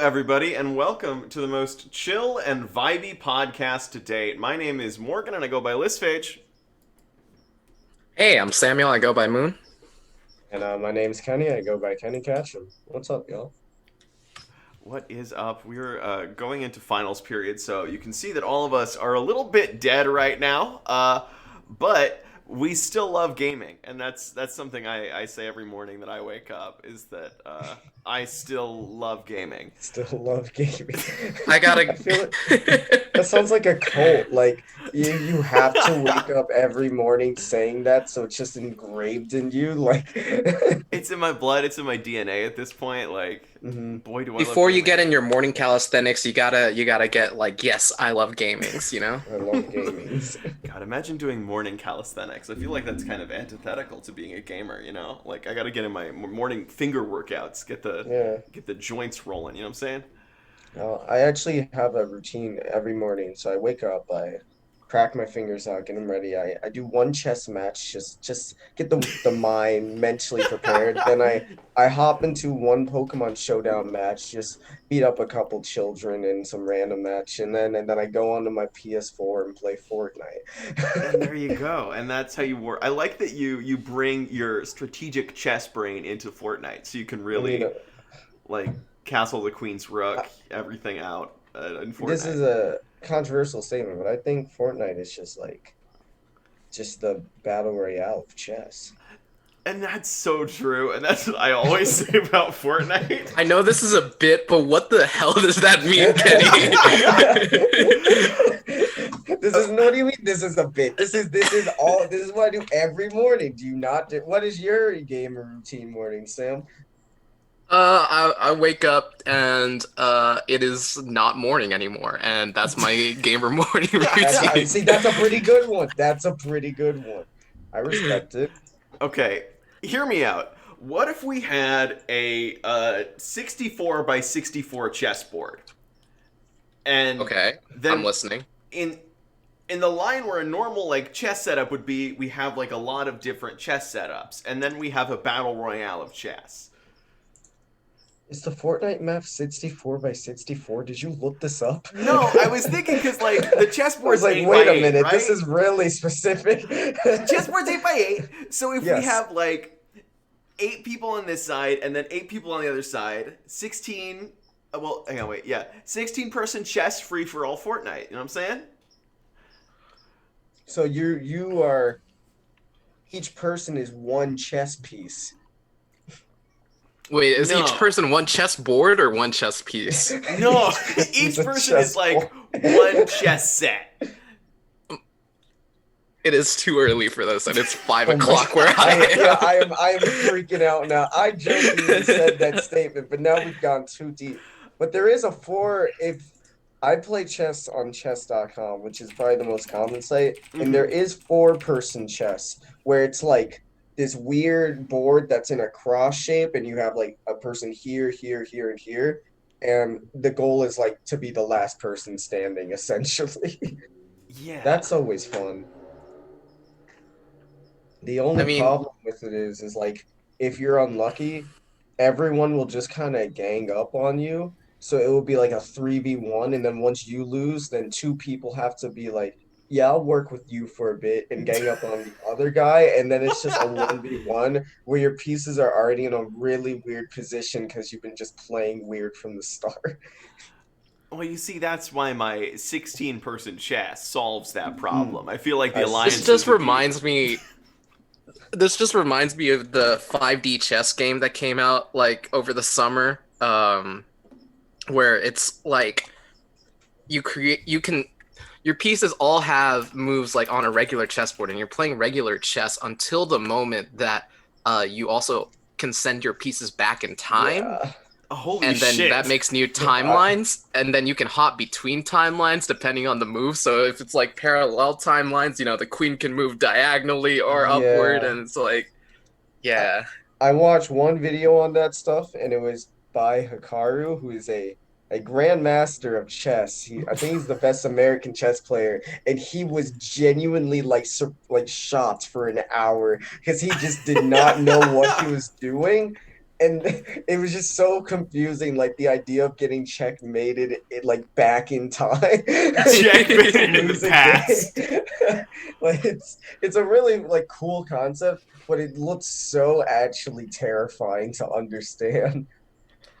everybody, and welcome to the most chill and vibey podcast to date. My name is Morgan, and I go by Listphage. Hey, I'm Samuel. I go by Moon. And my name's Kenny. I go by Kenny Catchum. What's up, y'all? What is up? We're going into finals period, so you can see that all of us are a little bit dead right now, but we still love gaming, and that's something I say every morning that I wake up, is that I still love gaming. Still love gaming. I gotta. I feel like that sounds like a cult. Like you have to wake up every morning saying that, so it's just engraved in you. Like, It's in my blood, it's in my DNA at this point. Like, hmm boy, do I love Before you gaming. get in your morning calisthenics, you gotta get like, yes, I love gamings. I love gaming. God, imagine doing morning calisthenics. I feel like that's kind of antithetical to being a gamer, you know? Like I got to get in my morning finger workouts, Yeah. get the joints rolling, you know what I'm saying? I actually have a routine every morning. So I wake up, I crack my fingers out, get them ready. I do one chess match, just get the mind mentally prepared. Then I hop into one Pokemon Showdown match, just beat up a couple children in some random match, and then I go onto my PS4 and play And there Fortnite. you go. And that's how you work. I like that you bring your strategic chess brain into Fortnite so you can I mean, really like castle the queen's rook, everything out in this Fortnite. is a controversial statement, but I think Fortnite is just the battle royale of chess. And that's so true. And that's what I always say about Fortnite. I know this is a bit, but what the hell does that mean, This is what do you mean? This is a bit. This is all. This is what I do every morning. Do you not do? What is your gamer routine morning, Sam? I wake up and it is not morning anymore, and that's my gamer morning routine. See, that's a pretty good one. That's a pretty good one. I respect it. Okay, hear me out. What if we had a 64 by 64 chessboard? And Okay, I'm then listening. in in the line where a normal like chess setup would be, we have like a lot of different chess setups, and then we have a battle royale of chess. Is the Fortnite map 64 by 64? Did you look this up? No, I was thinking because like the I was chessboard's like, eight by wait a eight, minute, this right? is really specific. Chessboard's 8 by 8. So if we Yes. have like 8 people on this side and then 8 people on the other side, 16. Well, hang on, wait, yeah, 16-person chess free for all Fortnite. You know what I'm saying? So you are each person is one chess piece. Wait, is each No, person one chess board or one chess piece? no. This Each is a person is like chessboard. one chess set. It is too early for this, and it's five Oh my! o'clock where I yeah, I am. I am freaking out now. I jokingly said that statement, but now we've gone too deep. But there is a four. If I play chess on chess.com, which is probably the most common site, and there Mm-hmm. is four-person chess where it's like this weird board that's in a cross shape, and you have like a person here, here, here, and here, and the goal is like to be the last person standing, essentially. Yeah. That's always fun. The I only mean, problem with it is like if you're unlucky, everyone will just kind of gang up on you. So it will be like a 3v1, and then once you lose, then two people have to be like, yeah, I'll work with you for a bit and gang up on the other guy, and then it's just a 1v1 where your pieces are already in a really weird position because you've been just playing weird from the start. Well, you see, that's why my 16-person chess solves that Mm, problem. I feel like the I this see. alliances just would be. reminds me. This just reminds me of the 5D chess game that came out like over the summer, where it's like you can your pieces all have moves like on a regular chessboard, and you're playing regular chess until the moment that you also can send your pieces back in time, Yeah. Holy and then that shit. makes new I, timelines, and then you can hop between timelines depending on the move. So if it's like parallel timelines, the queen can move diagonally or upward, yeah. and it's like, I, yeah. I watched one video on that stuff, and it was by Hikaru, who is a grandmaster of chess. I think he's the best American chess player, and he was genuinely like shocked for an hour because he just did not know what he was doing. and it was just so confusing, like the idea of getting checkmated like back in time to Checkmated in the lose a past. game. Like it's a really like cool concept, but it looks so actually terrifying to understand.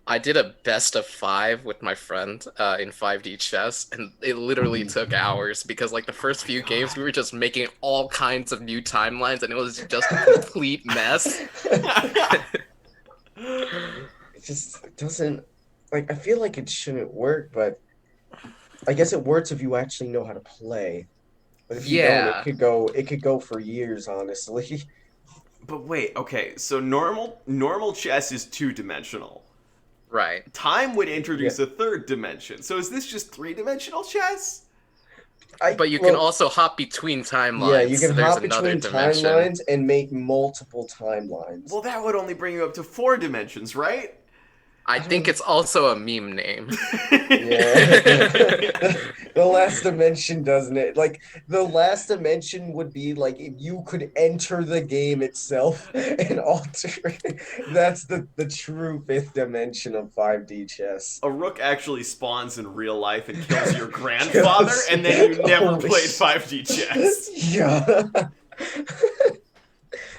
I did a best of five with my friend in 5D chess, and it literally took hours because, like, the Oh first my few games we God. were just making all kinds of new timelines, and it was just a complete mess. It just doesn't like I feel like it shouldn't work, but I guess it works if you actually know how to play. But if you don't, Yeah, it could go for years, honestly. But wait, okay, so normal chess is two-dimensional. right. Time would Yeah. introduce a third dimension. So is this just three-dimensional chess? I But you can well, also hop between yeah, timelines, you can so there's hop another between dimension. timelines and make multiple timelines. Well, that would only bring you up to four dimensions, right? I I think don't it's also a meme name. Yeah. The last dimension, doesn't it? Like the last dimension would be like if you could enter the game itself and alter it. That's the true fifth dimension of 5D chess. A rook actually spawns in real life and kills your grandfather, Kills. and then you never Holy played sh- 5D chess. Yeah.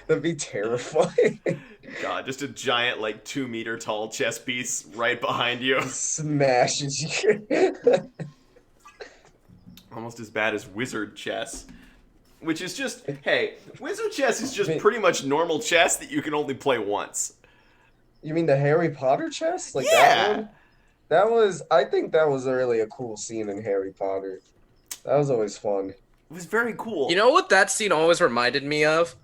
That'd be terrifying. God, just a giant, like, 2 meter tall chess piece right behind you. Just smashes you. Almost as bad as wizard chess. Which is just, hey, wizard chess is just Wait, pretty much normal chess that you can only play once. you mean the Harry Potter chess? Like that Yeah! one? I think that was really a cool scene in Harry Potter. That was always fun. It was very cool. You know what that scene always reminded me of?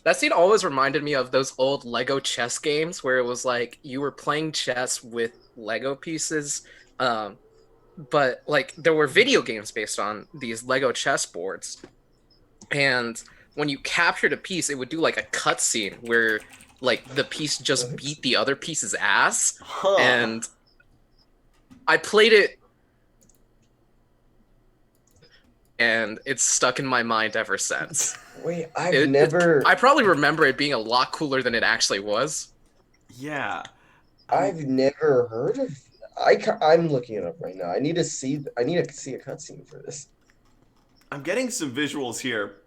That scene always reminded me of those old Lego chess games where it was like you were playing chess with Lego pieces, um, but like there were video games based on these Lego chess boards, and when you captured a piece, it would do like a cutscene where like the piece just What? beat the other piece's ass, Huh. and I played it, and it's stuck in my mind ever since. Wait, I've never, I probably remember it being a lot cooler than it actually was. Yeah. I've never heard of. I'm looking it up right now. I need to see a cutscene for this. I'm getting some visuals here.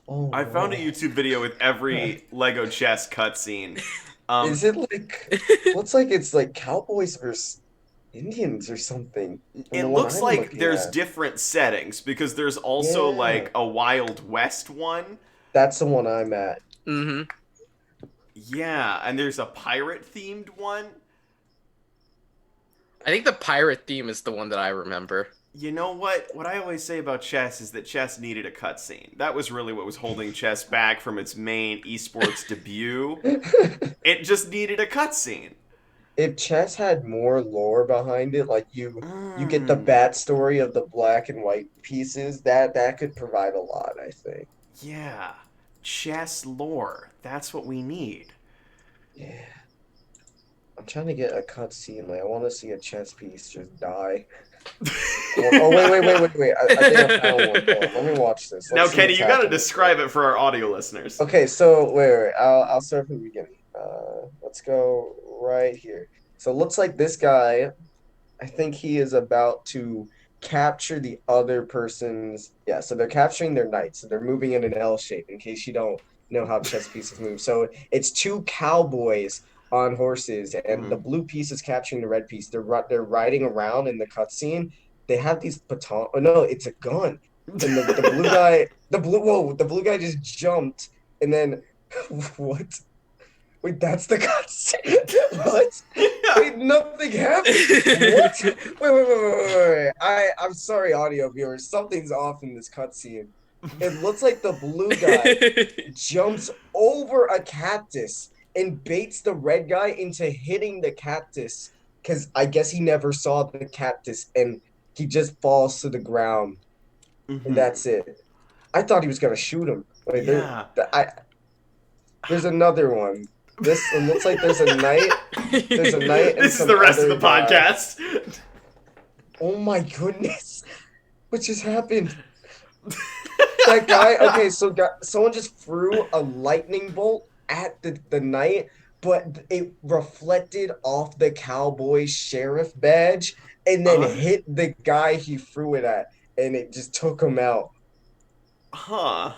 Oh I found a no. YouTube video with every Lego chess cutscene. Is it like, looks like it's like cowboys versus Indians or something from It the one looks I'm like looking there's at. different settings because there's also Yeah, like a Wild West one. that's the one I'm at. Hmm. Yeah, and there's a pirate themed one. I think the pirate theme is the one that I remember. You know what? What I always say about chess is that chess needed a cutscene. That was really what was holding chess back from its main esports debut. It just needed a cutscene. If chess had more lore behind it, like you get the Mm, backstory of the black and white pieces, that could provide a lot, I think. yeah. Chess lore. That's what we need. Yeah. I'm trying to get a cutscene. Like I want to see a chess piece just die. Oh wait. I think I found one. Hold on, let me watch this. Now, Let's see Kenny, what's you gotta happening. describe it for our audio listeners. Okay, so wait. I'll start from the beginning. Let's go right here. So it looks like this guy, I think he is about to capture the other person's. Yeah, so they're capturing their knight. So they're moving in an L shape in case you don't know how chess pieces move. So it's two cowboys on horses, and the Mhm. blue piece is capturing the red piece. They're riding around in the cutscene. They have these baton. Oh no, it's a gun. And the blue guy, the blue guy just jumped, and then what? Wait, that's the cutscene. What? Wait, nothing happened. What? Wait. I'm sorry, audio viewers. Something's off in this cutscene. It looks like the blue guy jumps over a cactus and baits the red guy into hitting the cactus because I guess he never saw the cactus and he just falls to the ground and Mhm. that's it. I thought he was gonna shoot him. Wait, Yeah. there's another one. This it looks like there's a knight. There's a knight and This is some the rest of other the guy. podcast. Oh my goodness. What just happened? That guy, okay, so someone just threw a lightning bolt at the knight, but it reflected off the cowboy sheriff badge and then Uh, hit the guy he threw it at, and it just took him out. huh.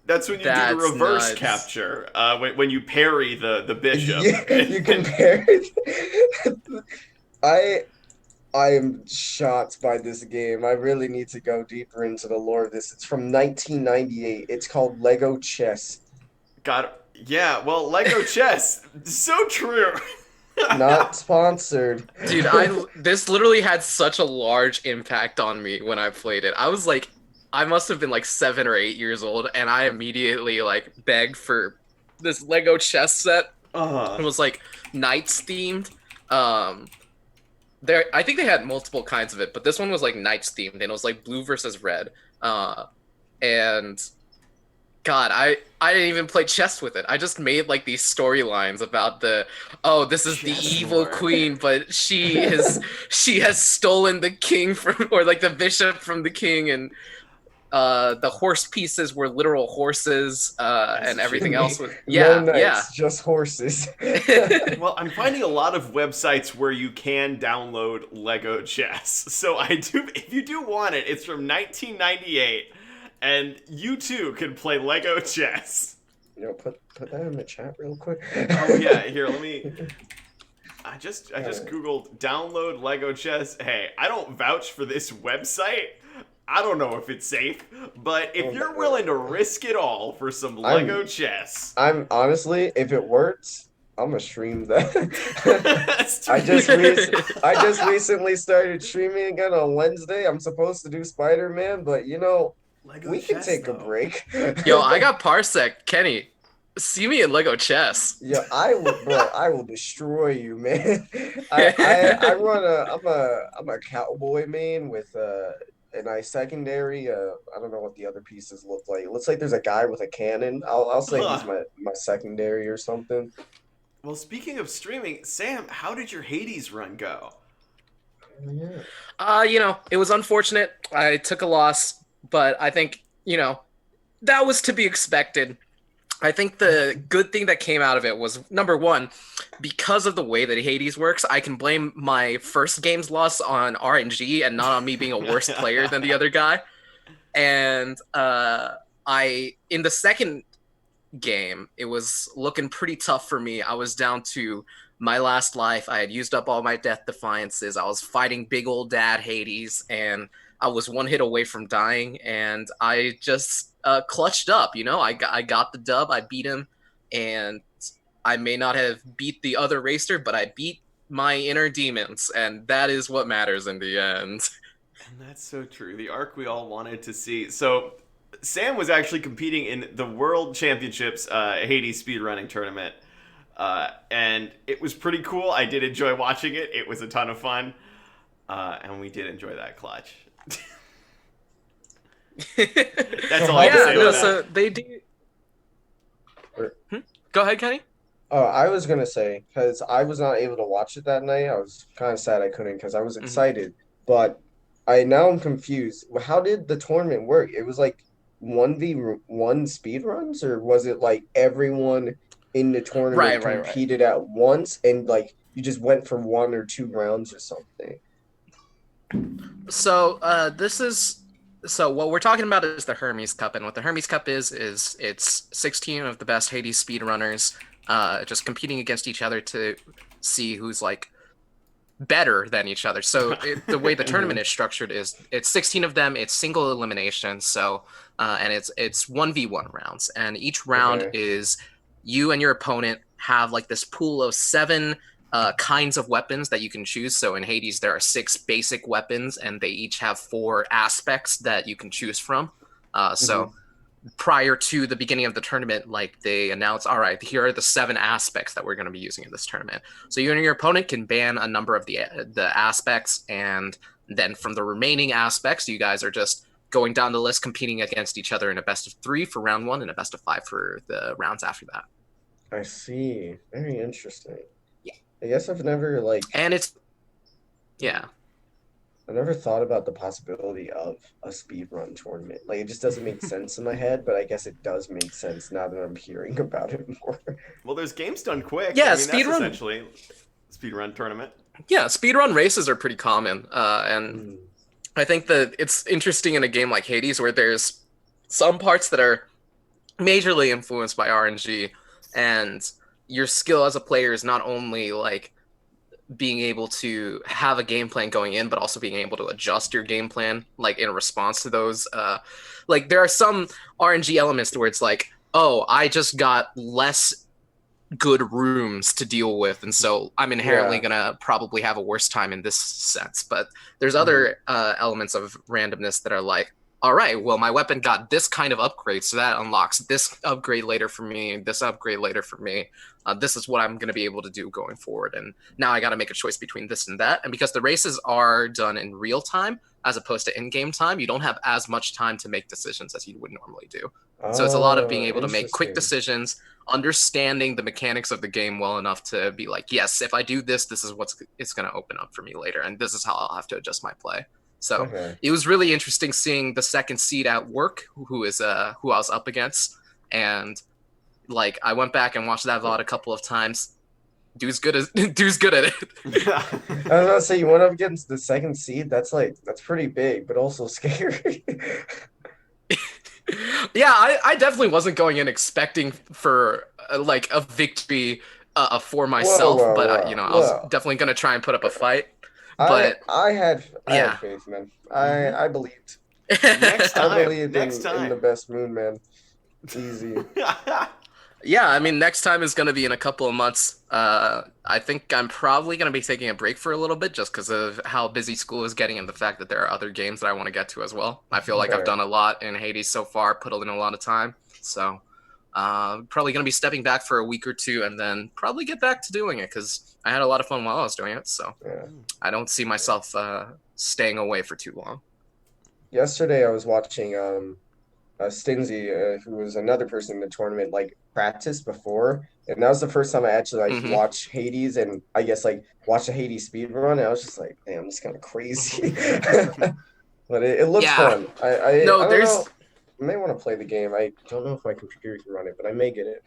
That's when you do the That's reverse nuts. capture. When you parry the bishop. Yeah, you compare it. I I am shocked by this game. I really need to go deeper into the lore of this. It's from 1998. It's called Lego Chess. God, yeah. Well, Lego chess, so true. Not sponsored. Dude, I this literally had such a large impact on me when I played it. I was like, I must have been like 7 or 8 years old, and I immediately like begged for this Lego chess set. Uh It was like knights themed. Um, there, I think they had multiple kinds of it, but this one was like knights themed, and it was like blue versus red. And God, I didn't even play chess with it. I just made like these storylines about this is the chess evil lore. queen, but she has stolen the king from or like the bishop from the king, and the horse pieces were literal horses, That's and true. everything else was No yeah. knights, just horses. Well, I'm finding a lot of websites where you can download Lego chess. So I do, if you do want it, it's from 1998, and you too can play Lego chess. Put that in the chat real quick. Oh yeah, here, let me. I just Uh, googled download Lego chess. Hey, I don't vouch for this website. I don't know if it's safe, but if oh my you're God. willing to risk it all for some I'm Lego chess, I'm honestly, if it works, I'm gonna stream that. I just rec stream. I just recently started streaming again on Wednesday. I'm supposed to do Spider-Man, but Lego we can chess take a though. break. Yo, I got Parsec. Kenny, see me in Lego chess. Yeah, I will destroy you, man. I run I'm a cowboy main with a nice secondary. I don't know what the other pieces look like. It looks like there's a guy with a cannon. I'll say he's Huh. my secondary or something. Well, speaking of streaming, Sam, how did your Hades run go? Yeah. It was unfortunate. I took a loss, but I think, that was to be expected. I think the good thing that came out of it was number one, because of the way that Hades works, I can blame my first game's loss on RNG and not on me being a worse player than the other guy. And I in the second game, it was looking pretty tough for me. I was down to my last life. I had used up all my death defiances. I was fighting big old dad Hades, and I was one hit away from dying. And I just clutched up. I got the dub. I beat him, and I may not have beat the other racer, but I beat my inner demons, and that is what matters in the end. And that's so true. The arc we all wanted to see. So, Sam was actually competing in the World Championships Hades speedrunning tournament. And it was pretty cool. I did enjoy watching it. It was a ton of fun. And we did enjoy that clutch. That's So all I how can Yeah, say did no, about the that. so they do. or- Go ahead, Kenny. I was gonna say because I was not able to watch it that night. I was kind of sad I couldn't because I was Mhm. excited, but I'm confused. How did the tournament work? It was like 1v1 speed runs, or was it like everyone in the tournament Right, right, right. competed at once and like you just went for 1 or 2 rounds or something? So what we're talking about is the Hermes Cup, and what the Hermes Cup is it's 16 of the best Hades speedrunners, just competing against each other to see who's like better than each other. So the way the Hmm. tournament is structured is it's 16 of them. It's single elimination. So and it's 1v1 rounds, and each round Okay. is you and your opponent have like this pool of seven kinds of weapons that you can choose. So in Hades, there are six basic weapons, and they each have four aspects that you can choose from. So Hmm. prior to the beginning of the tournament, like they announce, all right, here are the seven aspects that we're going to be using in this tournament. So you and your opponent can ban a number of the aspects, and then from the remaining aspects, you guys are just going down the list, competing against each other in a best of three for round one and a best of five for the rounds after that. I see. Very interesting. Yeah, I guess I've never like and it's yeah. I never thought about the possibility of a speedrun tournament. Like it just doesn't make sense in my head, but I guess it does make sense now that I'm hearing about it more. Well, there's games done quick. I Yeah, mean, that's speedrun. essentially speedrun tournament. Yeah, speedrun races are pretty common, and Mm, I think that it's interesting in a game like Hades where there's some parts that are majorly influenced by RNG, and your skill as a player is not only like being able to have a game plan going in, but also being able to adjust your game plan like in response to those. Like there are some RNG elements to where it's like, oh, I just got less good rooms to deal with, and so I'm inherently yeah. gonna probably have a worse time in this sense. But there's Hmm. other elements of randomness that are like, all right, well, my weapon got this kind of upgrade, so that unlocks this upgrade later for me, this upgrade later for me. This is what I'm going to be able to do going forward, and now I got to make a choice between this and that. And because the races are done in real time as opposed to in-game time, you don't have as much time to make decisions as you would normally do. So it's a lot of being Oh, able to make quick interesting. decisions, understanding the mechanics of the game well enough to be like, yes, if I do this, this is what's it's going to open up for me later, and this is how I'll have to adjust my play. So Okay. it was really interesting seeing the second seed at work, who I was up against, and like I went back and watched that VOD a couple of times. Dude's good at I was it. gonna say you went up against the second seed. That's pretty big, but also scary. Yeah, I definitely wasn't going in expecting for like a victory for Whoa, myself, whoa, but whoa, I was whoa. definitely gonna try and put up a fight. I But I had I had yeah. faith, man. Hmm. I believed. Next I time. believed Next in the time. best moon, man. Easy. Yeah, I mean, next time is going to be in a couple of months. I think I'm probably going to be taking a break for a little bit just because of how busy school is getting and the fact that there are other games that I want to get to as well. I feel like I've Fair. done a lot in Hades so far, put in a lot of time. So, probably going to be stepping back for a week or two and then probably get back to doing it because I had a lot of fun while I was doing it. So, Yeah. I don't see myself staying away for too long. Yesterday I was watching Stinzy, who was another person in the tournament, like practice before, and that was the first time I actually like Hmm. watched Hades, and I guess like watched a Hades speed run. And I was just like, damn, this is kind of crazy, but it looks Yeah. fun. I No, don't know. there's I may want to play the game. I don't know if my computer can run it, but I may get it.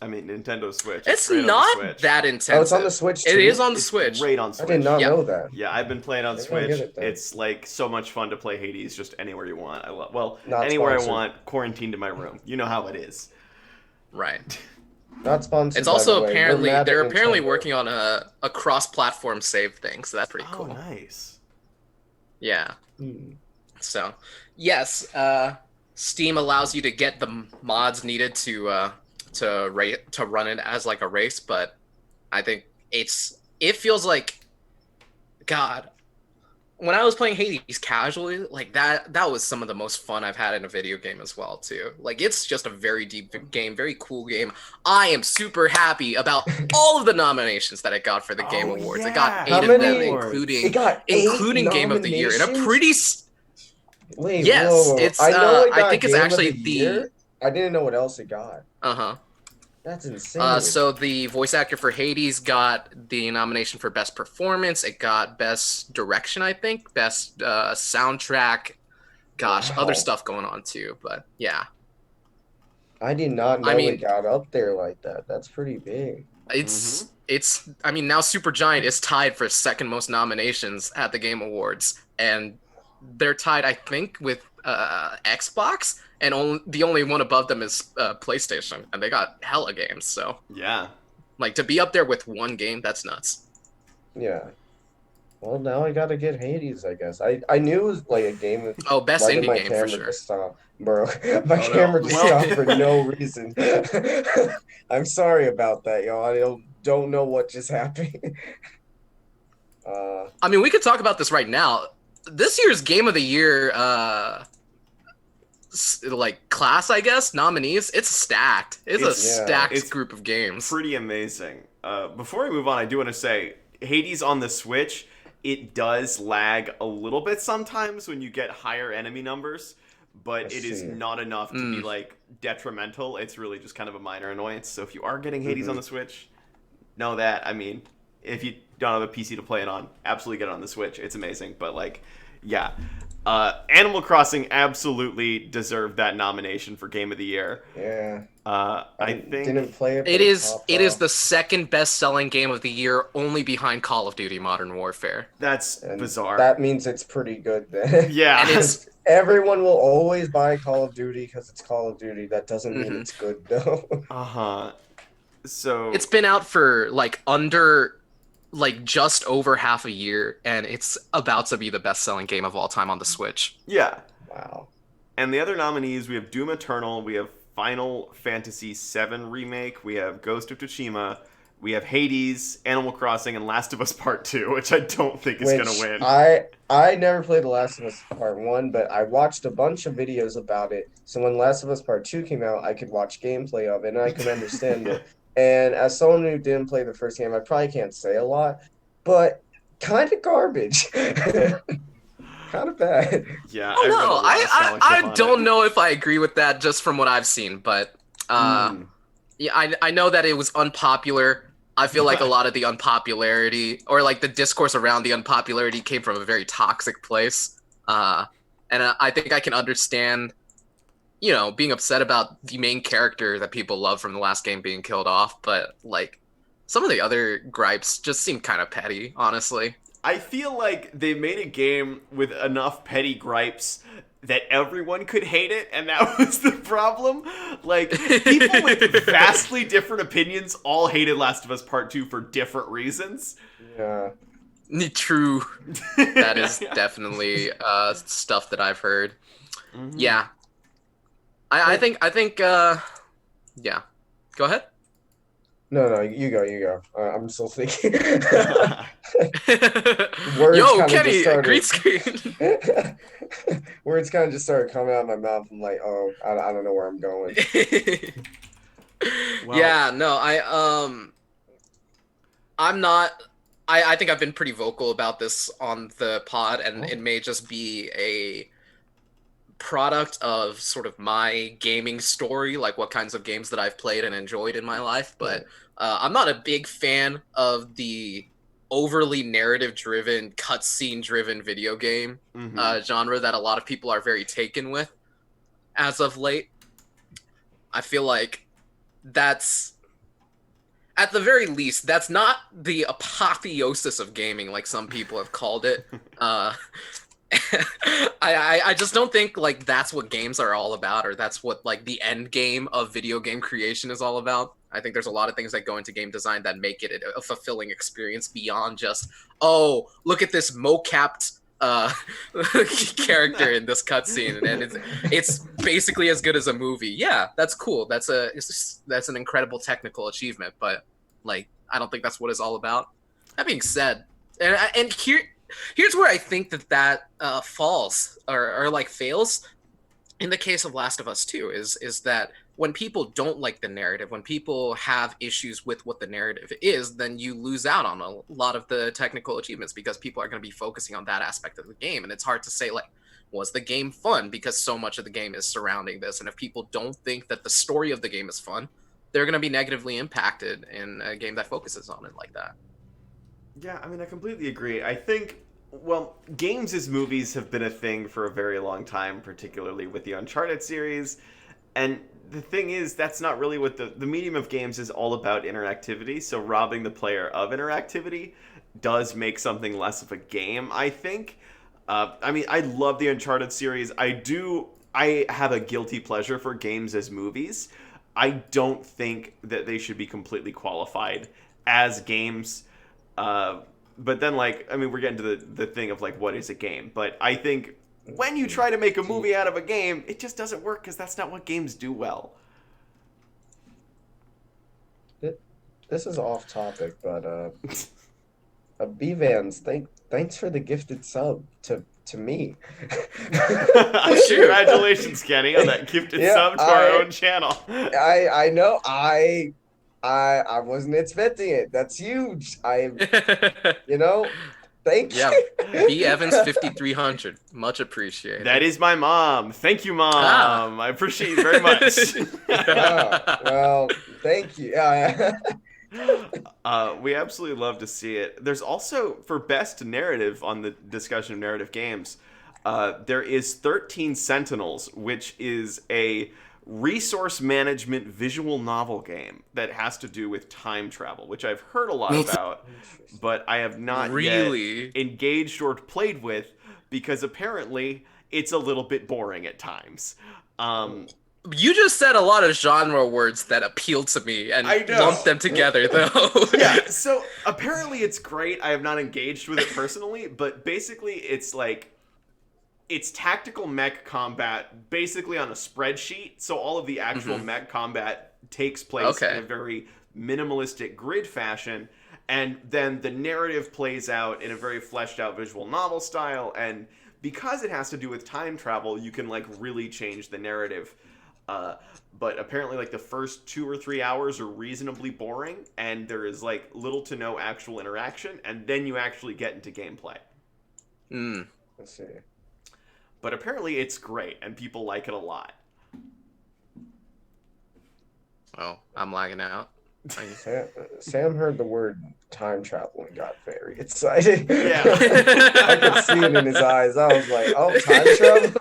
I mean, Nintendo Switch. It's it's great on the not Switch. that Oh, it's on the intensive. Switch It is too? on the It's Switch. great on I did Switch. not Yeah. know that. Yeah, I've been playing on Maybe I'll get Switch. it then. It's like so much fun to play Hades just anywhere you want. I love, well, Not anywhere I sponsored. want, quarantined in my room. You know how it is. Right. Not It's sponsored, by the also way. We're apparently mad at they're apparently Nintendo. working on a cross-platform save thing, so that's pretty Oh, cool. nice. Yeah. Hmm. So, yes, Steam allows you to get the mods needed to run it as like a race, but I think it feels like God. When I was playing Hades casually, like that was some of the most fun I've had in a video game as well too. Like it's just a very deep game, very cool game. I am super happy about all of the nominations that it got for the Game Oh, Awards. It got yeah. How 8 of Game them, many? Awards. It including got eight Game of the Year, and a nominations? pretty Wait, whoa, yes, whoa. it's I know it I got think it's Game of actually the the Year. I didn't know what else it got. uh-huh. That's insane. So the voice actor for Hades got the nomination for best performance. It got best direction, I think, best soundtrack. Gosh, other Wow. stuff going on too, but yeah. I did not I know it mean, got up there like that. That's pretty big. Mm-hmm. it's I mean now Supergiant is tied for second most nominations at the Game Awards, and they're tied I think with Xbox, and the only one above them is PlayStation, and they got hella games. So Yeah. like to be up there with one game, that's nuts. Yeah. Well, now I gotta get Hades, I guess. I knew it was like a game with Oh, best why did indie my game for camera sure. just stop? Bro, my Oh no. camera just Well, stopped for no reason. I'm sorry about that, yo. I don't know what just happened. Uh, I mean, we could talk about this right now. This year's Game of the Year, like class, I guess, nominees. It's stacked. It's a it's yeah. stacked it's group of games. pretty amazing. Before we move on, I do want to say Hades on the Switch, it does lag a little bit sometimes when you get higher enemy numbers, I but it is see. not enough to be Mm. like detrimental. It's really just kind of a minor annoyance. So if you are getting Hades on Hmm. the Switch, know that. I mean, if you don't have a PC to play it on, absolutely get it on the Switch. It's amazing. But like, yeah, Animal Crossing absolutely deserved that nomination for Game of the Year. Yeah. I didn't think play it. It But is popped it is off. the second best-selling game of the year, only behind Call of Duty Modern Warfare. that's And bizarre. that means it's pretty good then. And Yeah. it's Because everyone will always buy Call of Duty because it's Call of Duty. That doesn't mean mhm. it's good though. Uh-huh. So It's been out for just over half a year, and it's about to be the best-selling game of all time on the Switch. yeah. Wow. And the other nominees, we have Doom Eternal, we have Final Fantasy VII Remake, we have Ghost of Tsushima, we have Hades, Animal Crossing, and Last of Us Part 2, which I don't think is going to Which win. I never played The Last of Us Part 1, but I watched a bunch of videos about it. So when Last of Us Part 2 came out, I could watch gameplay of it and I could understand it. And as someone who didn't play the first game, I probably can't say a lot, but kind of garbage. Kind of bad. Yeah, Oh I read a no, lot of Sonic stuff I on don't it. know if I agree with that just from what I've seen, but Mm. yeah, I know that it was unpopular. I feel like a lot of the unpopularity or like the discourse around the unpopularity came from a very toxic place. And I think I can understand, being upset about the main character that people love from the last game being killed off, but like some of the other gripes just seem kind of petty, honestly. I feel like they made a game with enough petty gripes that everyone could hate it, and that was the problem. Like, people with vastly different opinions all hated Last of Us Part 2 for different reasons. Yeah. True. That is definitely stuff that I've heard. Mhm. Yeah. I think yeah. Go ahead. No, you go. I'm still thinking. Yo, kinda Kenny, just started. green screen. Words kind of just started coming out of my mouth. I'm like, oh, I don't know where I'm going. Well- Yeah, no, I'm not. I think I've been pretty vocal about this on the pod, and it may just be a product of sort of my gaming story, like what kinds of games that I've played and enjoyed in my life. But I'm not a big fan of the overly narrative-driven, cutscene-driven video game Mhm. genre that a lot of people are very taken with as of late. I feel like that's, at the very least, that's not the apotheosis of gaming, like some people have called it. I just don't think like that's what games are all about, or that's what like the end game of video game creation is all about. I think there's a lot of things that go into game design that make it a fulfilling experience beyond just, oh, look at this mo-capped character in this cutscene, and it's basically as good as a movie. Yeah, that's cool. That's an incredible technical achievement, but like I don't think that's what it's all about. That being said, and here's where I think that falls or like fails in the case of Last of Us 2 is that when people don't like the narrative, when people have issues with what the narrative is, then you lose out on a lot of the technical achievements because people are going to be focusing on that aspect of the game. And it's hard to say, like, was the game fun? Because so much of the game is surrounding this. And if people don't think that the story of the game is fun, they're going to be negatively impacted in a game that focuses on it like that. Yeah, I mean, I completely agree. I think, well, games as movies have been a thing for a very long time, particularly with the Uncharted series. And the thing is, that's not really what the medium of games is all about, interactivity. So robbing the player of interactivity does make something less of a game, I think. I mean, I love the Uncharted series. I have a guilty pleasure for games as movies. I don't think that they should be completely qualified as games. But then, like, I mean, we're getting to the thing of, like, what is a game? But I think when you try to make a movie out of a game, it just doesn't work because that's not what games do well. This is off topic, but B-Vans, thanks for the gifted sub to me. Congratulations, Kenny, on that gifted Yeah, sub to our own channel. I know I wasn't expecting it. That's huge. Thank Yeah, you. B Evans 5300, much appreciated. That is my mom. Thank you, Mom. I appreciate you very much. Well, thank you. Yeah. We absolutely love to see it. There's also, for best narrative on the discussion of narrative games, there is 13 Sentinels, which is a resource management visual novel game that has to do with time travel, which I've heard a lot about, Interesting. but I have not yet Really? engaged or played with because apparently it's a little bit boring at times. Um, You just said a lot of genre words that appeal to me and I lumped know. them together, though. Yeah, so apparently it's great. I have not engaged with it personally, but basically it's like it's tactical mech combat basically on a spreadsheet. So all of the actual Hmm. mech combat takes place in a Okay. very minimalistic grid fashion, and then the narrative plays out in a very fleshed out visual novel style. And because it has to do with time travel, you can like really change the narrative. Uh, but apparently, like the first 2 or 3 hours are reasonably boring, and there is like little to no actual interaction, and then you actually get into gameplay. Mm. Let's see. But apparently, it's great, and people like it a lot. Oh, I'm lagging out. Sam, Sam heard the word time travel and got very excited. Yeah. I could see it in his eyes. I was like, "Oh, time travel."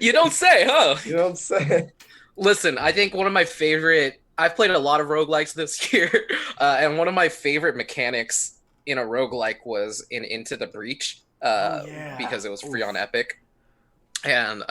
You don't say, huh? You don't say. Listen, I think one of my favorite. I've played a lot of roguelikes this year, and one of my favorite mechanics in a roguelike was in Into the Breach, Oh yeah. because it was free Oof. on Epic. And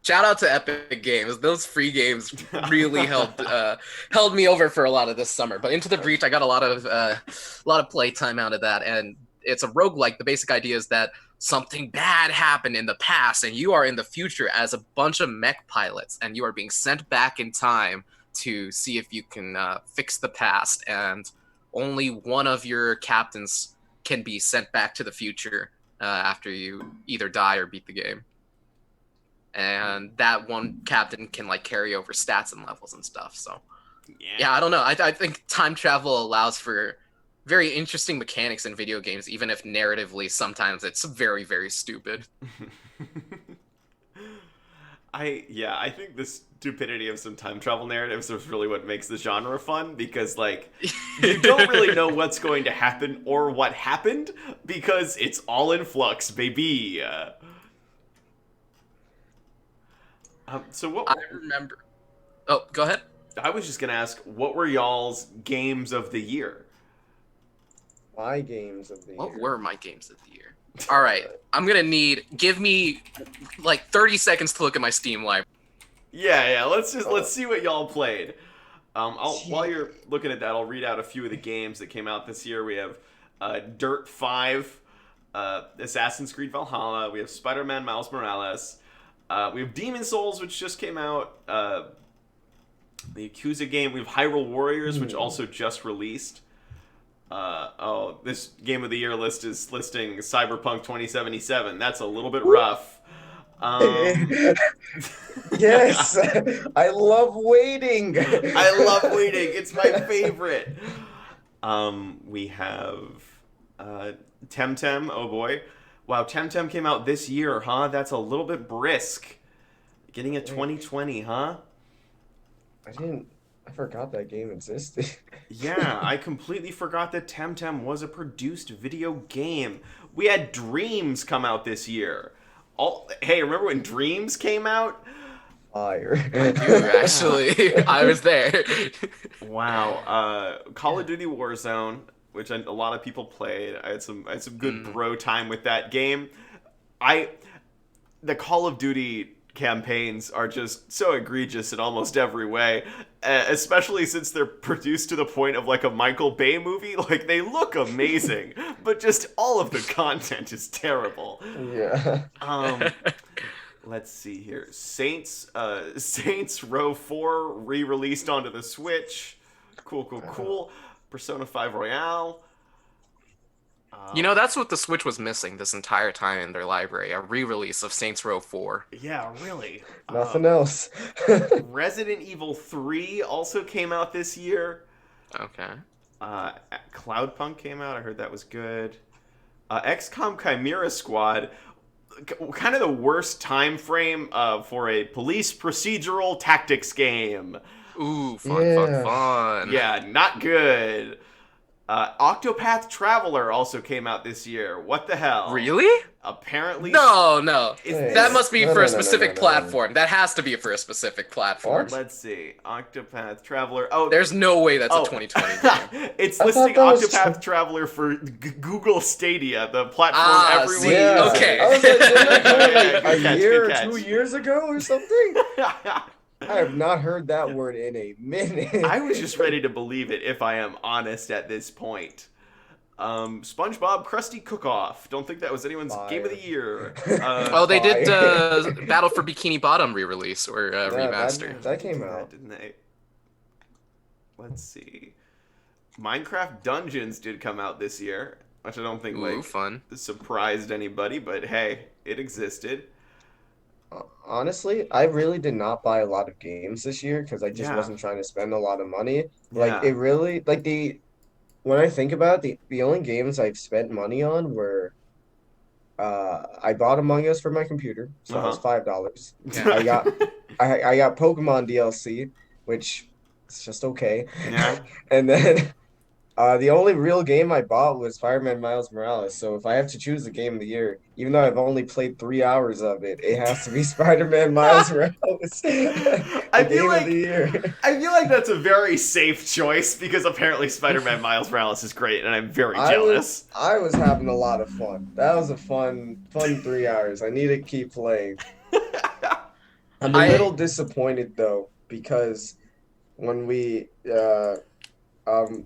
shout out to Epic Games. Those free games really held me over for a lot of this summer. But Into the Breach, I got a lot of play time out of that, and it's a roguelike. The basic idea is that something bad happened in the past, and you are in the future as a bunch of mech pilots, and you are being sent back in time to see if you can fix the past. And only one of your captains can be sent back to the future after you either die or beat the game, and that one captain can like carry over stats and levels and stuff. So Yeah. yeah, I don't know. I think time travel allows for very interesting mechanics in video games, even if narratively sometimes it's very, very stupid. I think the stupidity of some time travel narratives is really what makes the genre fun because like you don't really know what's going to happen or what happened because it's all in flux, baby. So I what remember. Oh, go ahead. I was just gonna ask, what were y'all's games of the year? My games of the What year. were my games of the year? All right, I'm gonna give me like 30 seconds to look at my Steam library. Yeah, let's see what y'all played. While See, you're looking at that, I'll read out a few of the games that came out this year. We have Dirt 5, Assassin's Creed Valhalla. We have Spider-Man Miles Morales. We have Demon Souls, which just came out. The Yakuza game. We have Hyrule Warriors, which also just released. This game of the year list is listing Cyberpunk 2077. That's a little bit rough. yes, I love waiting. I love waiting. It's my favorite. We have Temtem. Oh boy, wow! Temtem came out this year, huh? That's a little bit brisk. Getting a 2020, huh? I didn't. I forgot that game existed. Yeah, I completely forgot that Temtem was a produced video game. We had Dreams come out this year. Hey, remember when Dreams came out? Fire. Dude, actually, I was there. Wow. Call of Duty Warzone, which a lot of people played. I had some good bro time with that game. I the Call of Duty campaigns are just so egregious in almost every way, especially since they're produced to the point of like a Michael Bay movie. Like they look amazing, but just all of the content is terrible. Yeah. Let's see here. Saints Row 4 re-released onto the Switch. Cool. Persona 5 Royale. That's what the Switch was missing this entire time in their library, a re-release of Saints Row 4. Yeah, really. Nothing else. Resident Evil 3 also came out this year. Okay. Cloudpunk came out. I heard that was good. XCOM Chimera Squad, kind of the worst time frame for a police procedural tactics game. Ooh, fun, fun, Yeah. fun. Yeah, not good. Octopath Traveler also came out this year. What the hell? Really? Apparently, No. That Wait. must be for a specific platform. That has to be for a specific platform. What? let's see. Octopath Traveler. Oh, There's no way that's a oh, 2020 game. it's I listing thought that was Octopath Traveler for Google Stadia, the platform Ah, everyone see, Yeah. uses. okay. I was like, didn't that come out Yeah, like good a catch, year good or catch. 2 years ago or something? I have not heard that word in a minute. I was just ready to believe it, if I am honest at this point. SpongeBob Krusty Cook-Off. Don't think that was anyone's game of the Fire. year. Oh, they did Fire. Battle for Bikini Bottom re-release or Yeah, remaster. that came Did out. didn't they? Let's see. Minecraft Dungeons did come out this year, which I don't think Ooh, fun. surprised anybody, but hey, it existed. Honestly, I really did not buy a lot of games this year because I just Yeah, wasn't trying to spend a lot of money. Like yeah. it really like the when I think about it, the only games I've spent money on were I bought Among Us for my computer, so that was Uh $5. Yeah. I got I got Pokemon DLC, which is just okay. Yeah. And then the only real game I bought was Spider-Man Miles Morales. So if I have to choose a game of the year, even though I've only played 3 hours of it, it has to be Spider-Man Miles Morales, the I feel game of like the year. I feel like that's a very safe choice because apparently Spider-Man Miles Morales is great, and I'm very jealous. I was having a lot of fun. That was a fun 3 hours. I need to keep playing. I'm a I little disappointed though because when we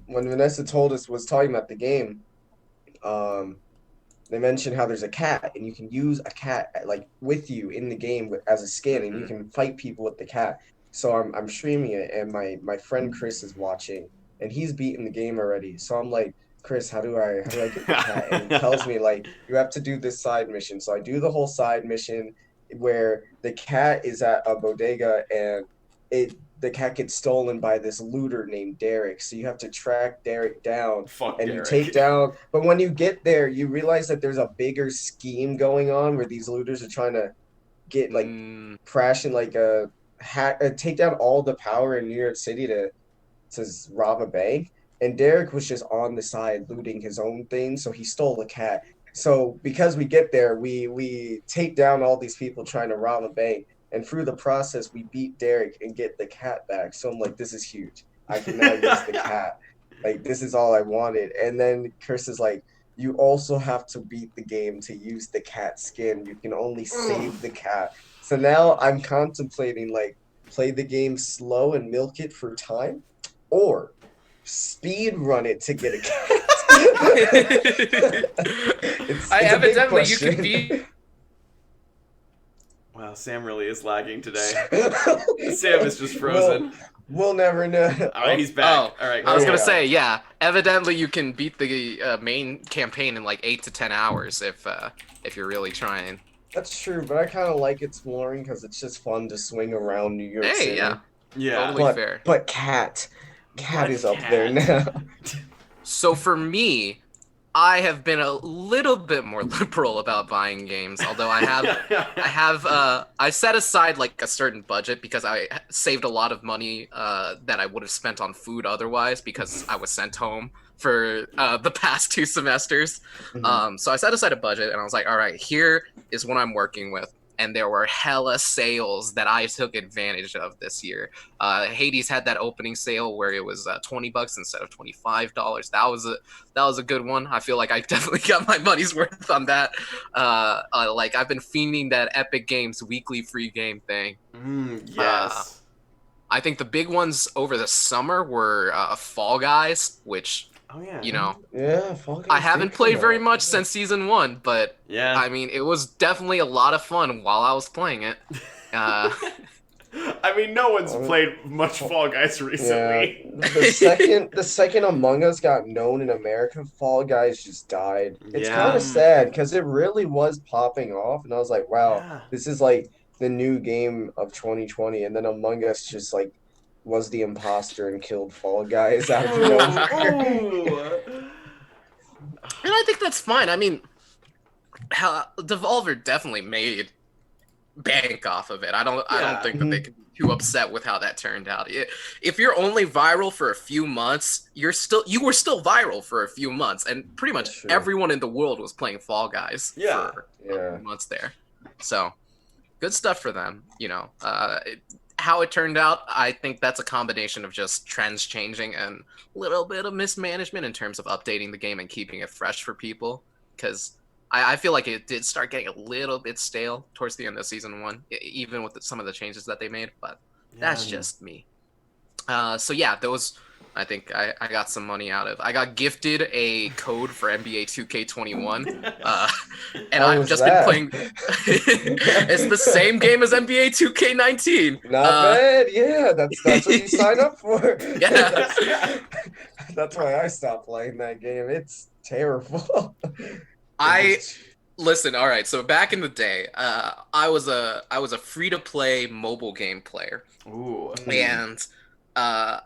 when Vanessa told us was talking about the game, um they mentioned how there's a cat and you can use a cat like with you in the game as a skin and you Hmm. can fight people with the cat. So I'm streaming it and my friend Chris is watching and he's beaten the game already. So I'm like, Chris, how do I get the cat? And he tells me like you have to do this side mission. So I do the whole side mission where the cat is at a bodega and it the cat gets stolen by this looter named Derek. So you have to track Derek down Fuck and you take Derek. down, but when you get there you realize that there's a bigger scheme going on where these looters are trying to get like mm, crash and like hack take down all the power in New York City to rob a bank, and Derek was just on the side looting his own thing, so he stole a cat. So because we get there, we take down all these people trying to rob a bank, and through the process, we beat Derek and get the cat back. So I'm like, this is huge. I can now use the cat. Like this is all I wanted. And then Chris is like, you also have to beat the game to use the cat skin. You can only save the cat. So now I'm contemplating like play the game slow and milk it for time or speed run it to get a cat. I It's a big evidently you can question. beat. Wow, Sam really is lagging today. Sam is just frozen. We'll never know. All right, he's back. Oh, All right, I was there gonna we go. say, yeah. Evidently, you can beat the main campaign in like 8 to 10 hours if you're really trying. That's true, but I kind of like exploring because it's just fun to swing around New York Hey, City. yeah, Yeah. totally But fair. cat But is up there cat. now. So for me, I have been a little bit more liberal about buying games, although I set aside like a certain budget because I saved a lot of money that I would have spent on food otherwise because I was sent home for the past 2 semesters. Mhm. So I set aside a budget and I was like, all right, here is what I'm working with. And there were hella sales that I took advantage of this year. Hades had that opening sale where it was $20 instead of $25. That was a good one. I feel like I definitely got my money's worth on that. Like I've been fiending that Epic Games weekly free game thing. Yes. I think the big ones over the summer were Fall Guys, which Oh yeah. you know Yeah, Fall I Guys haven't did come played very out. much since season 1, but Yeah. I mean it was definitely a lot of fun while I was playing it. Uh, I mean, no one's Um, played much Fall Guys Yeah, recently. the second Among Us got known in America, Fall Guys just died. It's kind Yeah. of sad because it really was popping off, and I was like, wow, Yeah. this is like the new game of 2020. And then Among Us just like was the imposter and killed Fall Guys out of nowhere. Ooh. and I think that's fine. I mean, Devolver definitely made bank off of it. I don't Yeah. think that they could be too upset with how that turned out. If you're only viral for a few months, you were still viral for a few months, and pretty much That's true. everyone in the world was playing Fall Guys Yeah. for a Yeah. few months there. So good stuff for them. How it turned out, I think that's a combination of just trends changing and a little bit of mismanagement in terms of updating the game and keeping it fresh for people. Because I feel like it did start getting a little bit stale towards the end of season one, even with some of the changes that they made. But Yeah. that's just me. So yeah, those I think I got some money out of. I got gifted a code for NBA 2K21, and How I've was just been that? playing. It's the same game as NBA 2K19. Not bad. Yeah, that's what you sign up for. Yeah. That's why I stopped playing that game. It's terrible. It I was listen. All right. So back in the day, I was a free to play mobile game player, Ooh. and I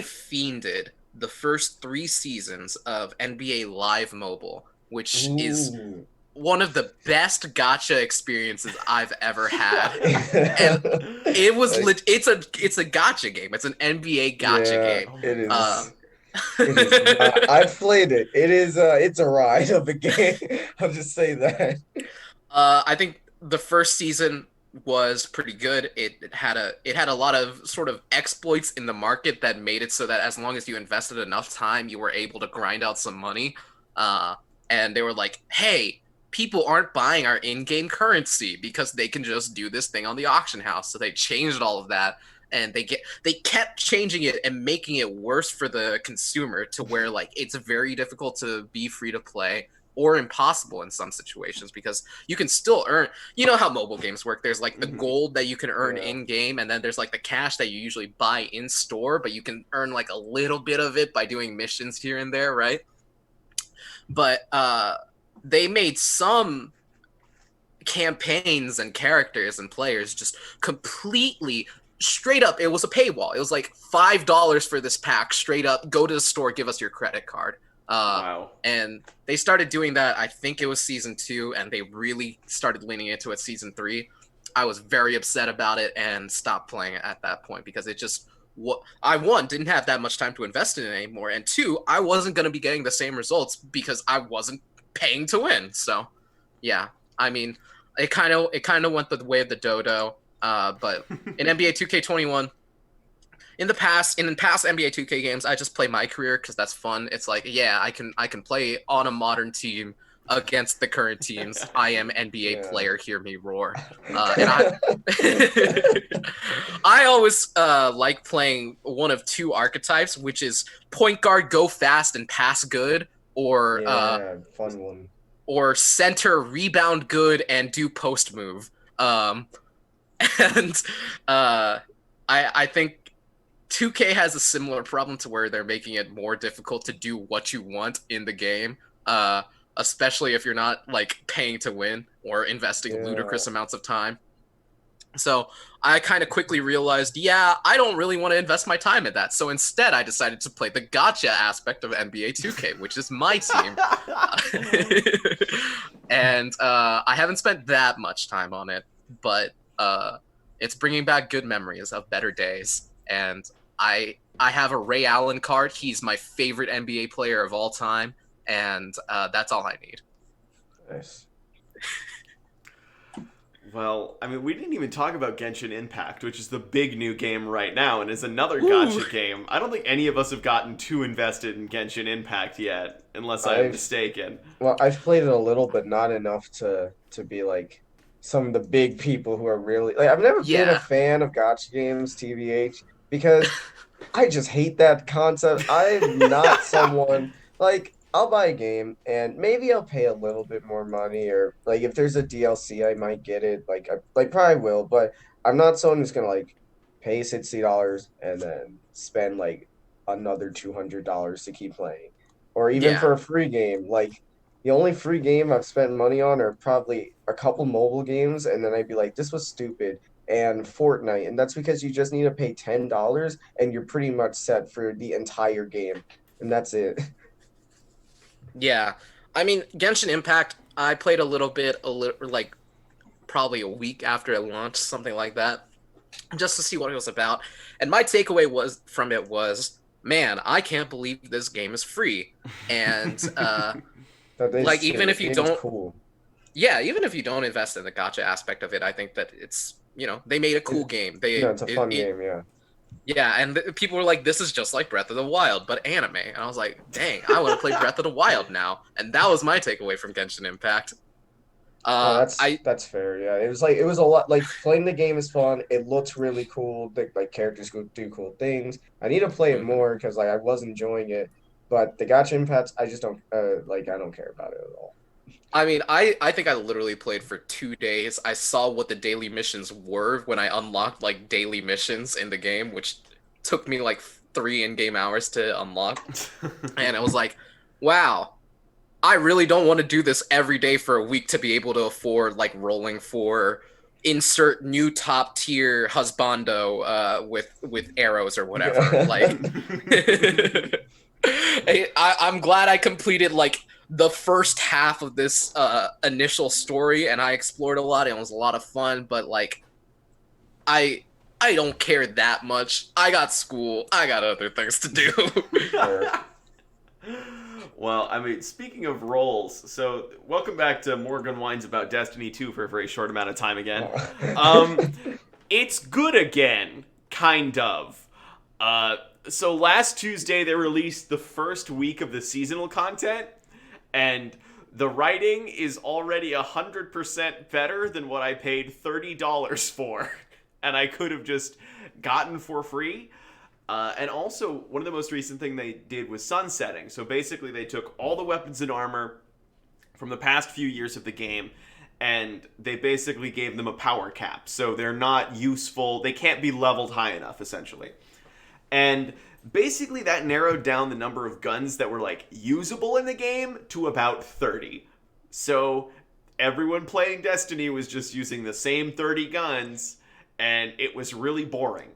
fiended the first 3 seasons of NBA Live Mobile, which is ooh. one of the best gotcha experiences I've ever had. And it was Like, it's a gotcha game. It's an NBA gotcha yeah, game. Oh my it Uh, is. god. It is not. I've played it. It is. It's a ride of a game. I'll just say that. I think the first season was pretty good. It had a lot of sort of exploits in the market that made it so that as long as you invested enough time, you were able to grind out some money. Uh, and they were like, "Hey, people aren't buying our in-game currency because they can just do this thing on the auction house." So they changed all of that, and they kept changing it and making it worse for the consumer to where like it's very difficult to be free to play or impossible in some situations because you can still earn. You know how mobile games work. There's like the Mhm. gold that you can earn Yeah. in game, and then there's like the cash that you usually buy in store, but you can earn like a little bit of it by doing missions here and there, right? But they made some campaigns and characters and players just completely straight up. It was a paywall. It was like $5 for this pack. Straight up, go to the store, give us your credit card. Wow. And they started doing that. I think it was season 2, and they really started leaning into it season 3. I was very upset about it and stopped playing it at that point because it just what I one didn't have that much time to invest in it anymore, and two, I wasn't going to be getting the same results because I wasn't paying to win. So, yeah, I mean, it kind of went the way of the dodo. But in NBA 2K21, in past NBA 2K games, I just play my career because that's fun. It's like, yeah, I can play on a modern team against the current teams. I am NBA Yeah. player. Hear me roar. And I I always like playing one of two archetypes, which is point guard, go fast and pass good, Yeah, fun one. or center, rebound good and do post move. Um, and I think 2K has a similar problem to where they're making it more difficult to do what you want in the game, especially if you're not like paying to win or investing Yeah. ludicrous amounts of time. So I kind of quickly realized, yeah, I don't really want to invest my time in that. So instead, I decided to play the gotcha aspect of NBA 2K, which is my team. And I haven't spent that much time on it, but it's bringing back good memories of better days. And I have a Ray Allen card. He's my favorite NBA player of all time, and that's all I need. Nice. Well, I mean, we didn't even talk about Genshin Impact, which is the big new game right now and is another Ooh. gotcha game. I don't think any of us have gotten too invested in Genshin Impact yet, unless I am I've mistaken. well, I've played it a little, but not enough to be like some of the big people who are really like I've never been a Yeah. fan of gotcha games, TBH, because I just hate that concept. I'm not someone like I'll buy a game and maybe I'll pay a little bit more money or like if there's a DLC I might get it. Like I like probably will, but I'm not someone who's gonna like pay $60 and then spend like another $200 to keep playing. Or even Yeah. for a free game. Like the only free game I've spent money on are probably a couple mobile games and then I'd be like, this was stupid and Fortnite, and that's because you just need to pay $10 and you're pretty much set for the entire game, and that's it. Yeah. I mean, Genshin Impact, I played a little bit, like probably a week after it launched, something like that, just to see what it was about. And my takeaway was, man, I can't believe this game is free. And That is like true. even The if you game's don't, cool. yeah, even if you don't invest in the gotcha aspect of it, I think that it's they made a cool It, game. it's a fun game, yeah. Yeah, and people were like, "This is just like Breath of the Wild, but anime." And I was like, "Dang, I want to play Breath of the Wild now." And that was my takeaway from Genshin Impact. No, I that's fair. Yeah, it was a lot like playing the game is fun. It looks really cool. The like characters go do cool things. I need to play it mhm. more because like I was enjoying it, but the gotcha impacts I just don't like. I don't care about it at all. I mean, I think I literally played for 2 days. I saw what the daily missions were when I unlocked like daily missions in the game, which took me like 3 in-game hours to unlock, and I was like, "Wow, I really don't want to do this every day for a week to be able to afford like rolling for insert new top tier husbando with arrows or whatever." Like, I'm glad I completed like the first half of this initial story, and I explored a lot. And it was a lot of fun, but like I I don't care that much. I got school. I got other things to do. Fair. Well, I mean, speaking of roles, so welcome back to Morgan Wines About Destiny 2 for a very short amount of time again. Um, it's good again, kind of. Uh, so last Tuesday they released the first week of the seasonal content, and the writing is already 100% better than what I paid $30 for, and I could have just gotten for free. And also, one of the most recent thing they did was sunsetting. So basically, they took all the weapons and armor from the past few years of the game, and they basically gave them a power cap. So they're not useful. They can't be leveled high enough, essentially. And basically, that narrowed down the number of guns that were like usable in the game to about 30. So everyone playing Destiny was just using the same 30 guns, and it was really boring.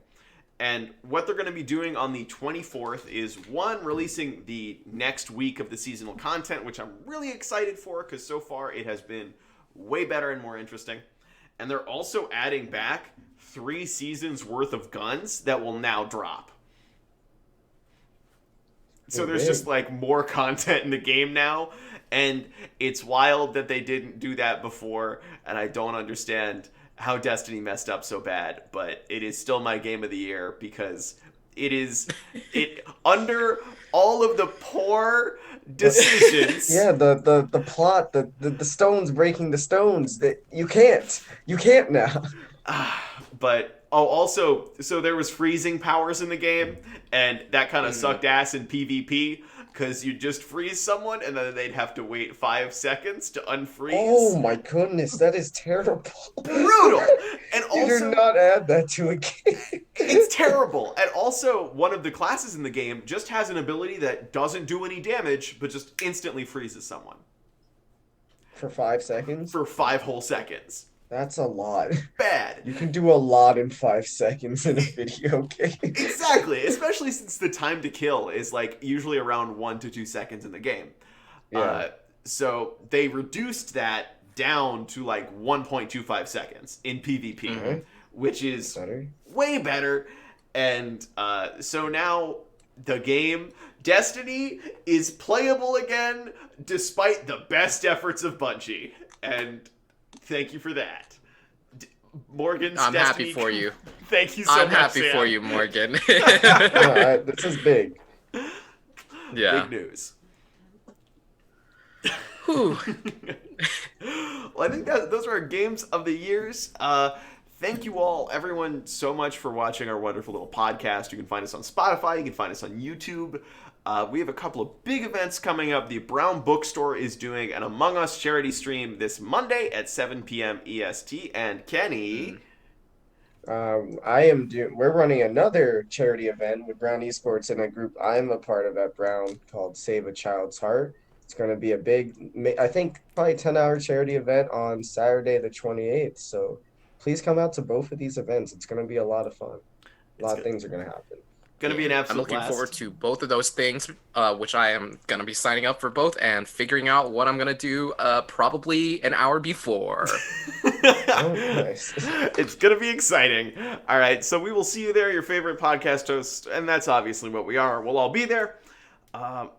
And what they're going to be doing on the 24th is one, releasing the next week of the seasonal content, which I'm really excited for because so far it has been way better and more interesting. And they're also adding back 3 seasons worth of guns that will now drop. So there's just like more content in the game now, and it's wild that they didn't do that before, and I don't understand how Destiny messed up so bad, but it is still my game of the year because it under all of the poor decisions. Yeah, the plot, the stones breaking the stones that you can't now. But also, so there was freezing powers in the game, and that kind of Mm. sucked ass in PvP because you just freeze someone and then they'd have to wait 5 seconds to unfreeze. Oh my goodness, that is terrible. Brutal. And You do also, not add that to a game. it's terrible. And also, one of the classes in the game just has an ability that doesn't do any damage, but just instantly freezes someone For 5 seconds? for 5 whole seconds. That's a lot. Bad. You can do a lot in 5 seconds in a video game. Exactly, especially since the time to kill is like usually around 1 to 2 seconds in the game. Yeah. So they reduced that down to like 1.25 seconds in PvP, Mhm. which is Better. way better. And so now the game, Destiny, is playable again despite the best efforts of Bungie. And thank you for that. Morgan's I'm Destiny. happy for you. Thank you so I'm much, happy Sam. for you, Morgan. No, this is big. Yeah. Big news. Whew. Well, I think that those are our games of the years. Thank you all, everyone, so much for watching our wonderful little podcast. You can find us on Spotify. You can find us on YouTube. We have a couple of big events coming up. The Brown Bookstore is doing an Among Us charity stream this Monday at 7 p.m. EST. And Kenny... We're running another charity event with Brown Esports in a group I'm a part of at Brown called Save a Child's Heart. It's going to be a big, I think, probably 10-hour charity event on Saturday the 28th. So please come out to both of these events. It's going to be a lot of fun. A lot of things are going to happen. Gonna be an I'm absolute looking forward blast. to both of those things, which I am gonna be signing up for both and figuring out what I'm gonna do probably an hour before. Oh, nice. It's gonna be exciting. All right, so we will see you there, your favorite podcast host, and that's obviously what we are. We'll all be there. Um,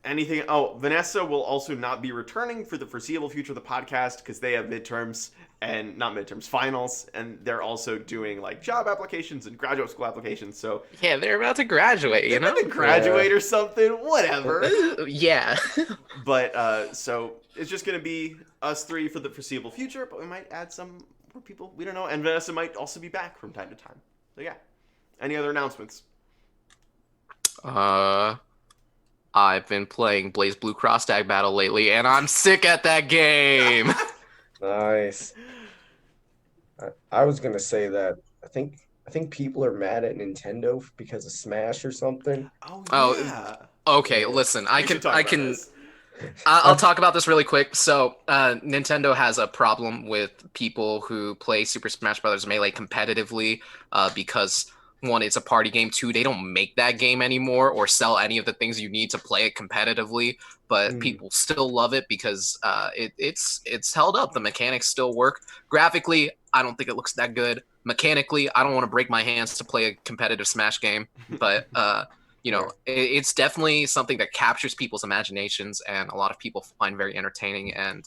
anything? Oh, Vanessa will also not be returning for the foreseeable future of the podcast because they have midterms and not midterms, finals, and they're also doing like job applications and graduate school applications. So Yeah, they're about to graduate, they're you know? gonna graduate or something, whatever. Yeah. But so it's just gonna be us three for the foreseeable future, but we might add some more people. We don't know, and Vanessa might also be back from time to time. So yeah. Any other announcements? uh, I've been playing Blaze Blue Cross Tag Battle lately, and I'm sick at that game. Nice. I was gonna say that I think people are mad at Nintendo because of Smash or something. Oh Oh, yeah. okay. Yeah. Listen, We should talk about this. I'll talk about this really quick. So, Nintendo has a problem with people who play Super Smash Bros. Melee competitively, because one, it's a party game. Two, they don't make that game anymore or sell any of the things you need to play it competitively. But Mm, people still love it because it's held up. The mechanics still work. Graphically, I don't think it looks that good. Mechanically, I don't want to break my hands to play a competitive Smash game, but yeah. it's definitely something that captures people's imaginations and a lot of people find very entertaining, and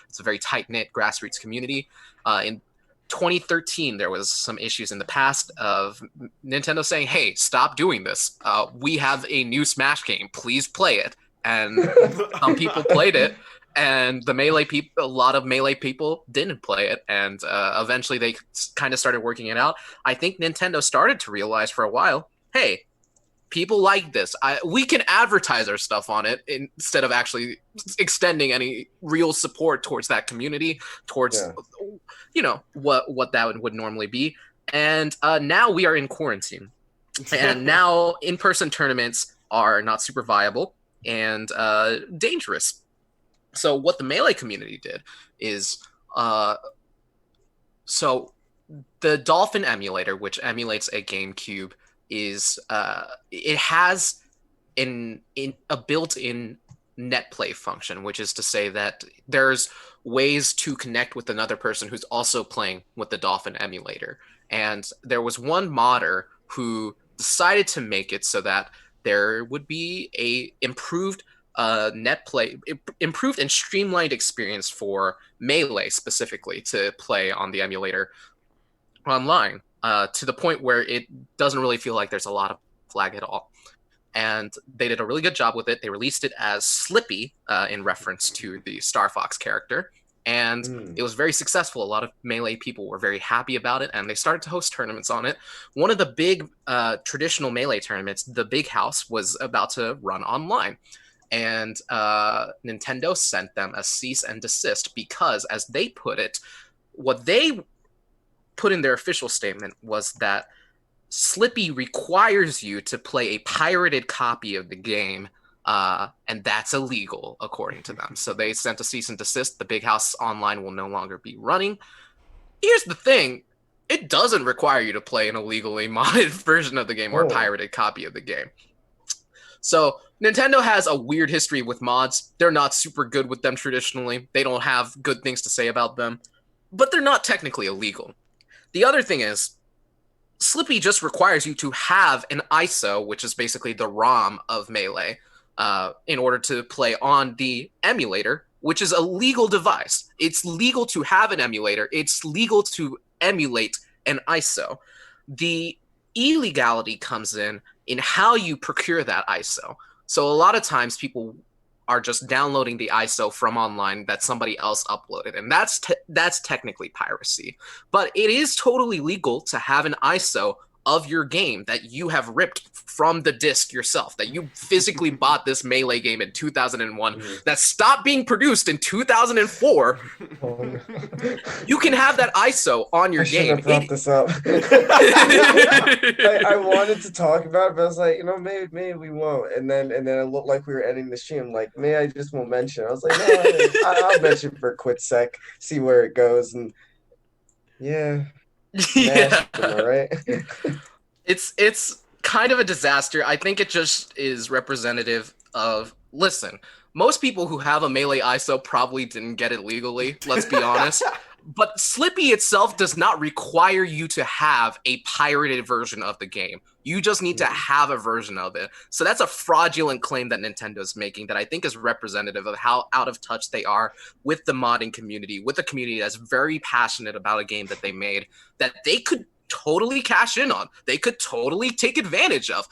it's a very tight-knit grassroots community. In 2013 there was some issues in the past of Nintendo saying, hey, stop doing this, we have a new Smash game, please play it. And some people played it, and the melee people, a lot of melee people didn't play it, and eventually they kind of started working it out. I think Nintendo started to realize for a while, hey, people like this. We can advertise our stuff on it instead of actually extending any real support towards that community, towards Yeah. what that would normally be. And now we are in quarantine, and now in-person tournaments are not super viable and dangerous. So what the melee community did is, so the Dolphin emulator, which emulates a GameCube, is it has a built-in net play function, which is to say that there's ways to connect with another person who's also playing with the Dolphin emulator. And there was one modder who decided to make it so that there would be a improved and streamlined experience for Melee specifically to play on the emulator online, to the point where it doesn't really feel like there's a lot of lag at all. And they did a really good job with it. They released it as Slippy, in reference to the Star Fox character. And Mm, it was very successful. A lot of Melee people were very happy about it, and they started to host tournaments on it. One of the big traditional Melee tournaments, the Big House, was about to run online. And Nintendo sent them a cease and desist because, as they put it, what they put in their official statement was that Slippy requires you to play a pirated copy of the game, and that's illegal according to them. So they sent a cease and desist. The Big House Online will no longer be running. Here's the thing: it doesn't require you to play an illegally modded version of the game or a oh, pirated copy of the game. So Nintendo has a weird history with mods. They're not super good with them traditionally. They don't have good things to say about them, but they're not technically illegal. The other thing is, Slippy just requires you to have an ISO, which is basically the ROM of Melee, in order to play on the emulator, which is a legal device. It's legal to have an emulator. It's legal to emulate an ISO. The illegality comes in how you procure that ISO. So a lot of times people are just downloading the ISO from online that somebody else uploaded, and that's technically piracy. But it is totally legal to have an ISO of your game that you have ripped from the disc yourself, that you physically bought this Melee game in 2001, mm. that stopped being produced in 2004. Oh, no. You can have that ISO on your I shouldn't game. have brought this up. I wanted to talk about it, but I was like, maybe we won't. And then it looked like we were ending the stream. Like, maybe I just won't mention it. I was like, no, I'll mention it for a quick sec, see where it goes. And yeah, Smash, am I Yeah. right? It's kind of a disaster. I think it just is representative of, listen, most people who have a Melee ISO probably didn't get it legally, let's be honest. But Slippy itself does not require you to have a pirated version of the game. You just need to have a version of it. So that's a fraudulent claim that Nintendo's making that I think is representative of how out of touch they are with the modding community, with a community that's very passionate about a game that they made, that they could totally cash in on. They could totally take advantage of.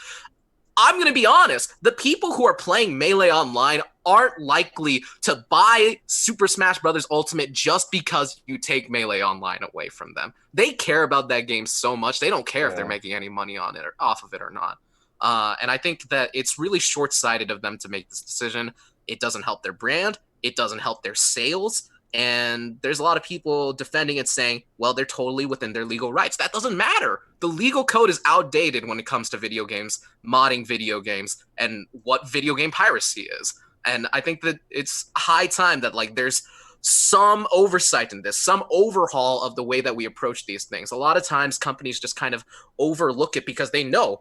I'm going to be honest, the people who are playing Melee Online aren't likely to buy Super Smash Bros. Ultimate just because you take Melee Online away from them. They care about that game so much, they don't care if they're making any money on it or off of it or not. And I think that it's really short-sighted of them to make this decision. It doesn't help their brand. It doesn't help their sales. And there's a lot of people defending it saying, well, they're totally within their legal rights. That doesn't matter. The legal code is outdated when it comes to video games, modding video games, and what video game piracy is. And I think that it's high time that like there's some oversight in this, some overhaul of the way that we approach these things. A lot of times companies just kind of overlook it because they know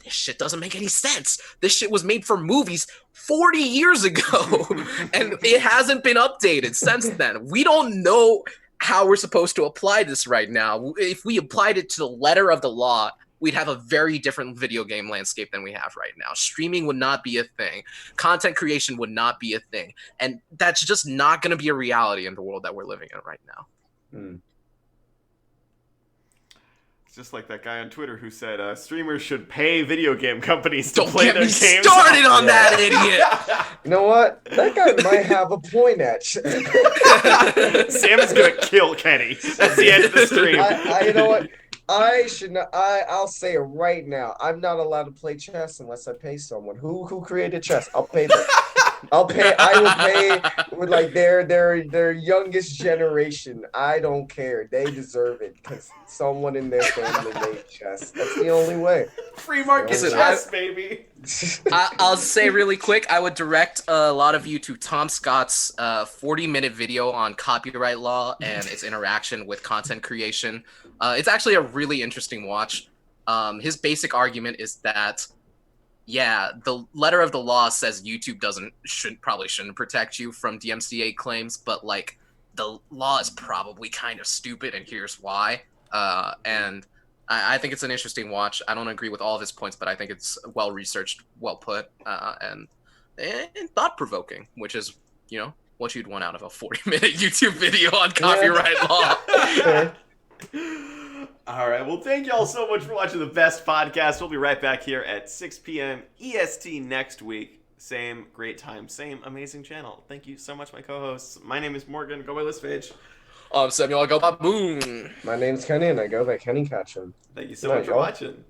this shit doesn't make any sense. This shit was made for movies 40 years ago, and it hasn't been updated since then. We don't know how we're supposed to apply this right now. If we applied it to the letter of the law, we'd have a very different video game landscape than we have right now. Streaming would not be a thing. Content creation would not be a thing. And that's just not going to be a reality in the world that we're living in right now. Just like that guy on Twitter who said streamers should pay video game companies to play their games. Don't get me started on that idiot! You know what? That guy might have a point, actually. Sam is gonna kill Kenny. That's the end of the stream. You know what? I should not. I'll say it right now. I'm not allowed to play chess unless I pay someone. Who created chess? I'll pay them. I will pay with like their youngest generation. I don't care. They deserve it because someone in their family made chess. That's the only way. Free market chess, baby. I'll say really quick, I would direct a lot of you to Tom Scott's 40-minute video on copyright law and its interaction with content creation. It's actually a really interesting watch. His basic argument is that, yeah, the letter of the law says YouTube probably shouldn't protect you from DMCA claims, but like the law is probably kind of stupid, and here's why. And I think it's an interesting watch. I don't agree with all of his points, but I think it's well researched, well put, and thought provoking, which is, you know, what you'd want out of a 40-minute YouTube video on copyright law. All right. Well, thank you all so much for watching the Best Podcast. We'll be right back here at 6 p.m. EST next week. Same great time, same amazing channel. Thank you so much, my co-hosts. My name is Morgan. Go by Listpage. I'm Samuel. I go by Boom. My name's Kenny, and I go by Kenny Catchum. Thank you so much for watching.